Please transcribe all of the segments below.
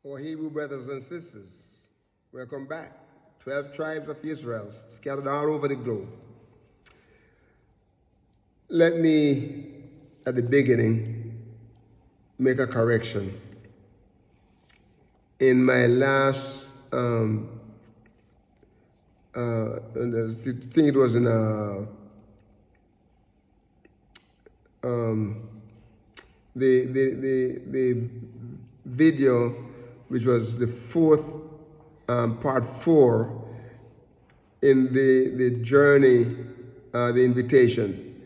Our Hebrew brothers and sisters, welcome back. 12 tribes of Israel scattered all over the globe. Let me, at the beginning, make a correction. In my last, I think it was in the video, which was the fourth, part 4, in the journey, the invitation,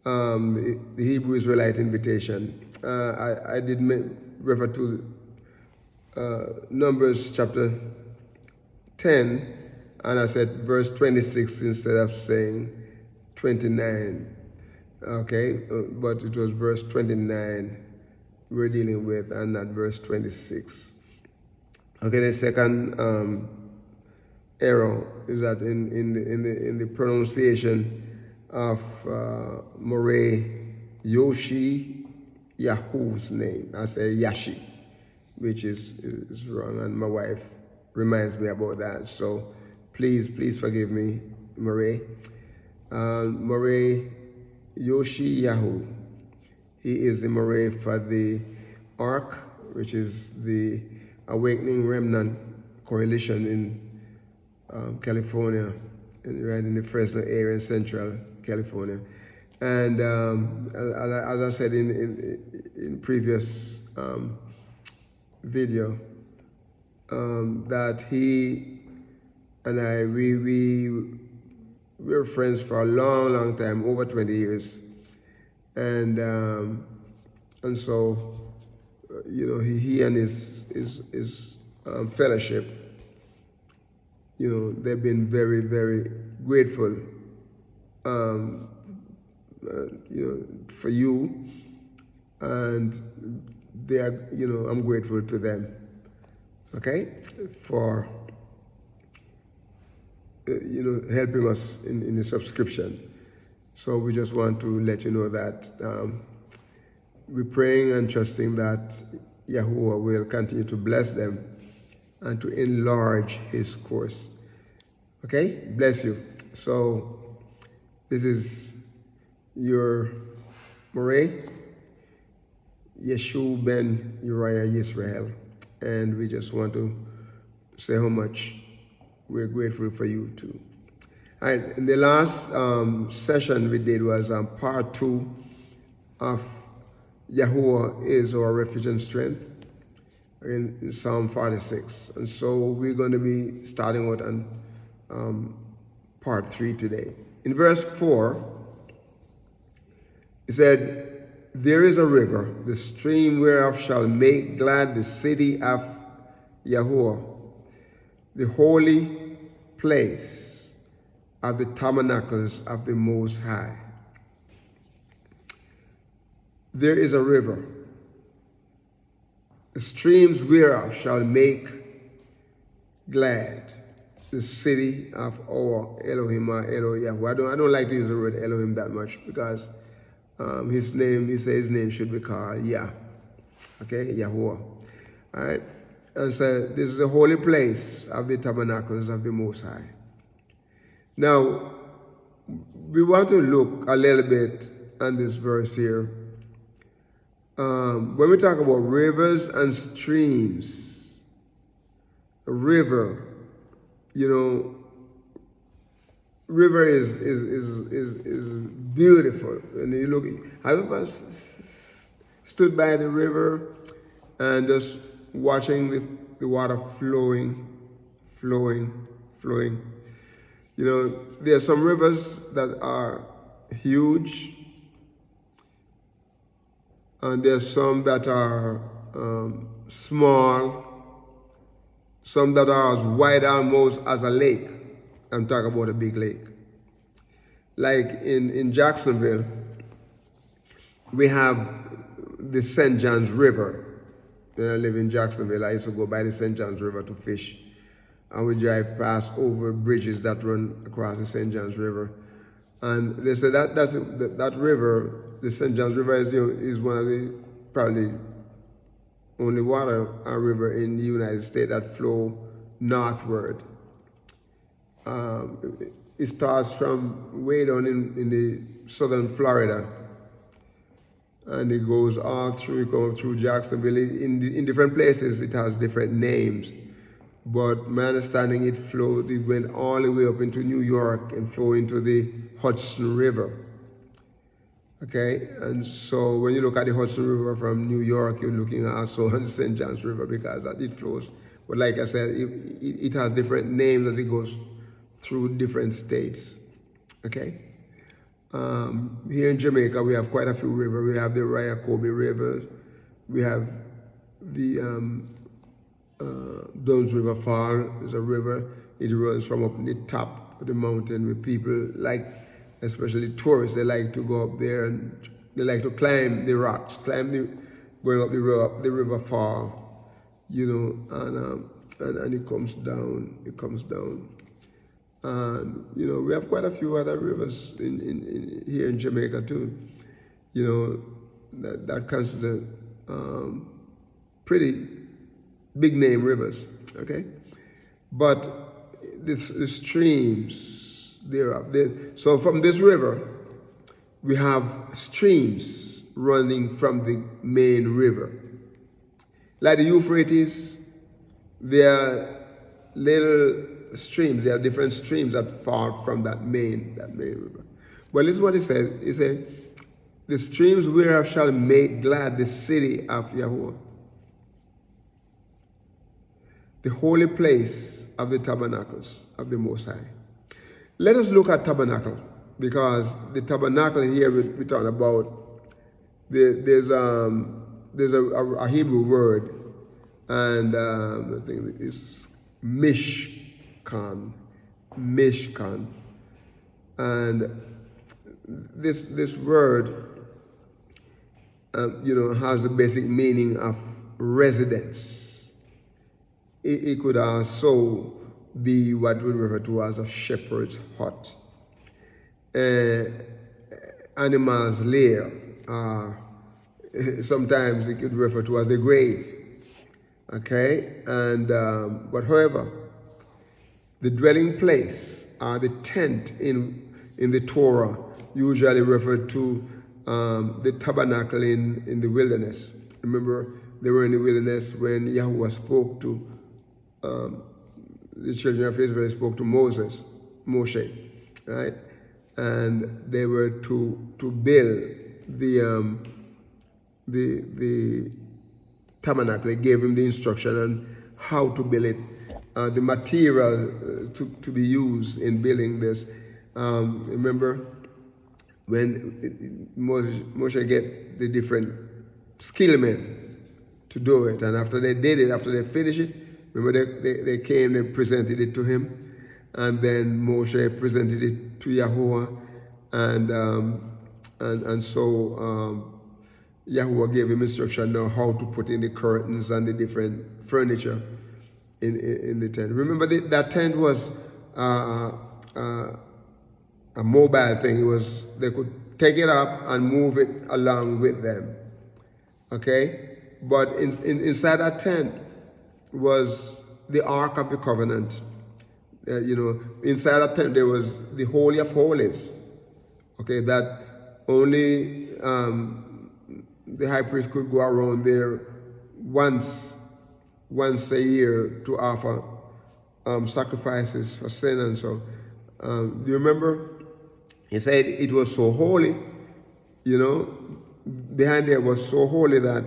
the Hebrew Israelite invitation. I did refer to Numbers chapter 10, and I said verse 26 instead of saying 29. Okay, but it was verse 29 we're dealing with, and not verse 26. Okay, the second error is that in the pronunciation of Moreh Yoshi Yahu's name, I say Yashi, which is wrong, and my wife reminds me about that. So please forgive me, Moreh. Moreh Yoshi Yahu. He is the Moreh for the Ark, which is the Awakening Remnant Coalition in California, right in the Fresno area in Central California. And as I said in previous video, that he and I, we're friends for a long time, over 20 years. And so, he and his fellowship, they've been very, very grateful, for you, and they are, I'm grateful to them, okay, for, helping us in the subscription. So we just want to let you know that we're praying and trusting that Yahuwah will continue to bless them and to enlarge his course. Okay? Bless you. So this is your Moreh, Yeshu ben Uriah Yisrael. And we just want to say how much we're grateful for you too. All right, in the last session we did was part 2 of Yahuwah is our refuge and strength in Psalm 46. And so we're going to be starting out on part 3 today. In verse 4, it said, "There is a river, the stream whereof shall make glad the city of Yahuwah, the holy place of the tabernacles of the Most High." There is a river, the streams whereof shall make glad the city of our Elohim, Yahuwah. I don't like to use the word Elohim that much because his name, he says his name should be called Yah. Okay, Yahuwah. All right. And so this is a holy place of the tabernacles of the Most High. Now, we want to look a little bit on this verse here. When we talk about rivers and streams, a river, river is beautiful. And you look, have you ever stood by the river and just watching the water flowing? There are some rivers that are huge, and there are some that are small, some that are as wide almost as a lake. I'm talking about a big lake. Like in Jacksonville, we have the St. John's River. When I live in Jacksonville, I used to go by the St. John's River to fish. And we drive past over bridges that run across the St. John's River. And they say that river, the St. John's River, is one of the probably only water river in the United States that flow northward. It starts from way down in the southern Florida, and it goes all through, it comes through Jacksonville. In different places, it has different names. But my understanding, it went all the way up into New York and flowed into the Hudson River. Okay, and so when you look at the Hudson River from New York, you're looking also on the St. John's River because it flows. But like I said, it has different names as it goes through different states. Okay. Here in Jamaica, we have quite a few rivers. We have the Ryacobi River. We have the Duns River Fall is a river. It runs from up the top of the mountain with people especially tourists, they like to go up there and they like to climb the rocks, going up the river Fall, and it comes down. And we have quite a few other rivers in here in Jamaica too, that consider pretty big name rivers, okay? But the streams so from this river, we have streams running from the main river. Like the Euphrates, there are little streams, there are different streams that fall from that main river. Well, this is what he said. He said, the streams whereof shall make glad the city of YAHUAH, the holy place of the tabernacles of the Most High. Let us look at tabernacle, because the tabernacle here we're talking about, there's a Hebrew word, and I think it's mishkan, and this word, has the basic meaning of residence. It could also be what we refer to as a shepherd's hut. Animal's lair. Sometimes it could refer to as a grave. Okay? And but however, the dwelling place or the tent in the Torah usually referred to the tabernacle in the wilderness. Remember, they were in the wilderness when YAHUAH spoke to the children of Israel, spoke to Moshe, right? And they were to build the tabernacle. They gave him the instruction on how to build it, the material to be used in building this. Remember when Moshe get the different skilled men to do it, and after they did it, after they finished it, remember they came, they presented it to him, and then Moshe presented it to YAHUAH, and so YAHUAH gave him instruction now how to put in the curtains and the different furniture in the tent. Remember that tent was a mobile thing. They could take it up and move it along with them. Okay? But inside that tent was the Ark of the Covenant. Inside that tent there was the Holy of Holies. Okay, that only the high priest could go around there once a year to offer sacrifices for sin and so. Do you remember? He said it was so holy, behind there was so holy that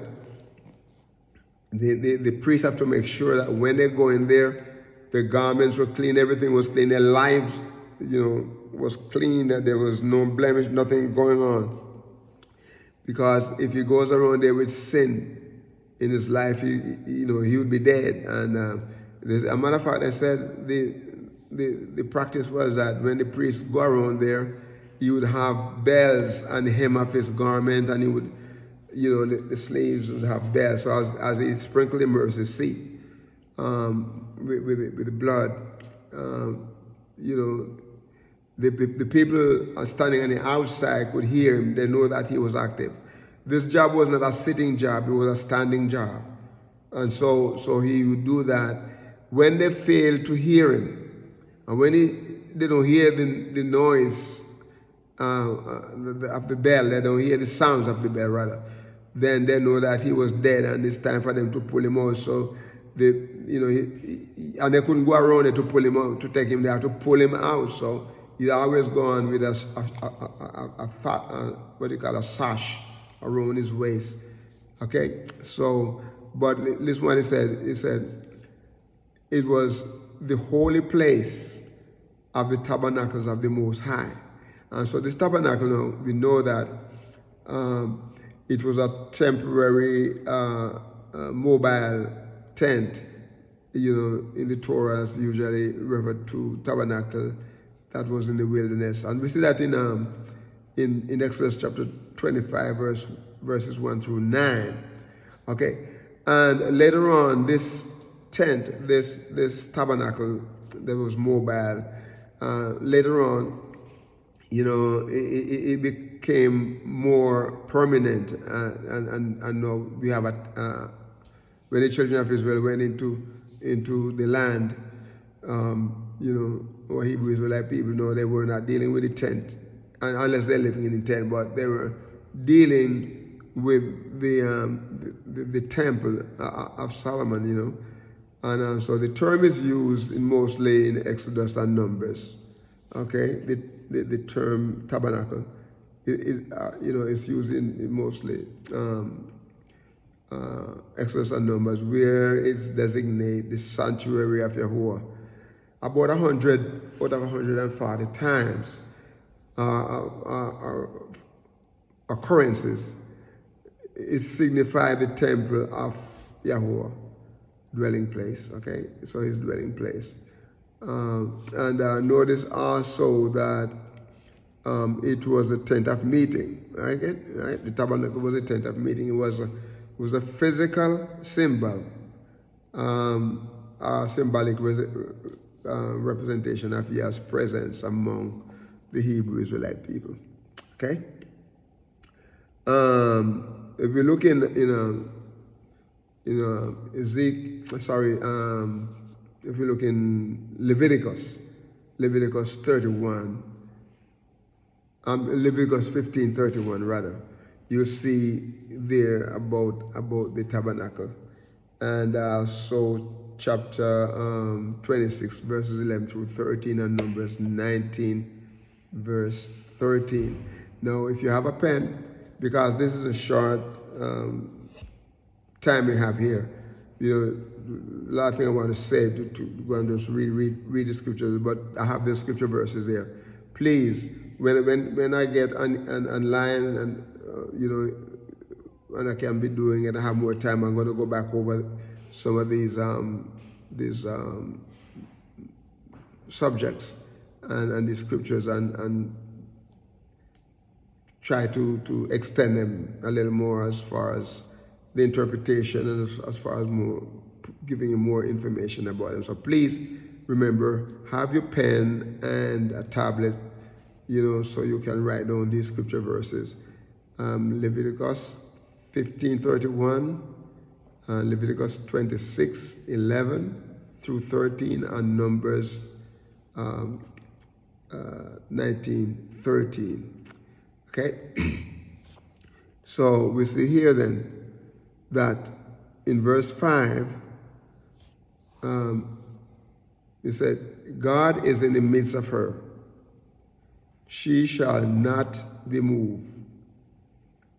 the priests have to make sure that when they go in there, the garments were clean, everything was clean, their lives, was clean, that there was no blemish, nothing going on. Because if he goes around there with sin in his life, he would be dead. And as a matter of fact, they said the practice was that when the priests go around there, he would have bells on the hem of his garment, and he would, the slaves would have bells. So as he sprinkled the mercy seat with the blood, the people standing on the outside could hear him. They know that he was active. This job was not a sitting job, it was a standing job. And so he would do that when they fail to hear him. And when they don't hear the noise of the bell, they don't hear the sounds of the bell rather, then they know that he was dead and it's time for them to pull him out. So and they couldn't go around it to pull him out, to take him there, to pull him out. So he always gone with a sash around his waist. Okay, so, but listen what he said. He said it was the holy place of the tabernacles of the Most High. And so this tabernacle, now, we know that it was a temporary mobile tent, in the Torah is usually referred to tabernacle that was in the wilderness. And we see that in Exodus chapter 25, verses 1 through 9. Okay, and later on, this tent, this tabernacle that was mobile, later on, it became more permanent, and now we have when the children of Israel went into the land, or Hebrew Israelite people, they were not dealing with the tent, unless they're living in the tent, but they were dealing with the temple of Solomon, and so the term is used mostly in Exodus and Numbers. Okay, the term tabernacle is used in mostly Exodus and Numbers, where it's designated the sanctuary of Yahuwah. About 100 out of 140 times occurrences, it signifies the temple of Yahuwah, dwelling place. Okay, so his dwelling place. And notice also that it was a tent of meeting. Right? The tabernacle was a tent of meeting. It was a physical symbol, a symbolic representation of Yah's presence among the Hebrew Israelite people. Okay. If we look in if you look in Leviticus 31, Leviticus 15:31 rather, you see there about the tabernacle, and also chapter 26 verses 11 through 13, and Numbers 19 verse 13. Now, if you have a pen, because this is a short time we have here, a lot of things I want to say to go and just read the scriptures, but I have the scripture verses there. Please, when I get online and and I can be doing it, I have more time, I'm going to go back over some of these subjects and these scriptures and try to extend them a little more as far as the interpretation and as far as more giving you more information about them. So please remember, have your pen and a tablet, so you can write down these scripture verses. Leviticus 15:31, Leviticus 26:11 through 13, and Numbers 19:13. Okay? So we see here then that in verse 5, he said, God is in the midst of her. She shall not be moved.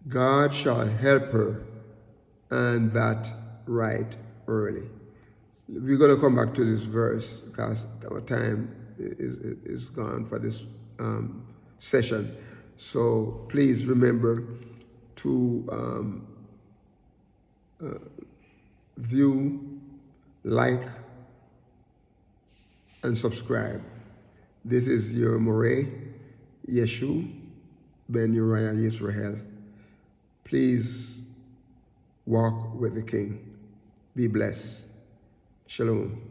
God shall help her, and that right early. We're going to come back to this verse because our time is gone for this session. So please remember to view, like, and subscribe. This is your Moreh Yeshu Ben Uriah Yisrael. Please walk with the King. Be blessed. Shalom.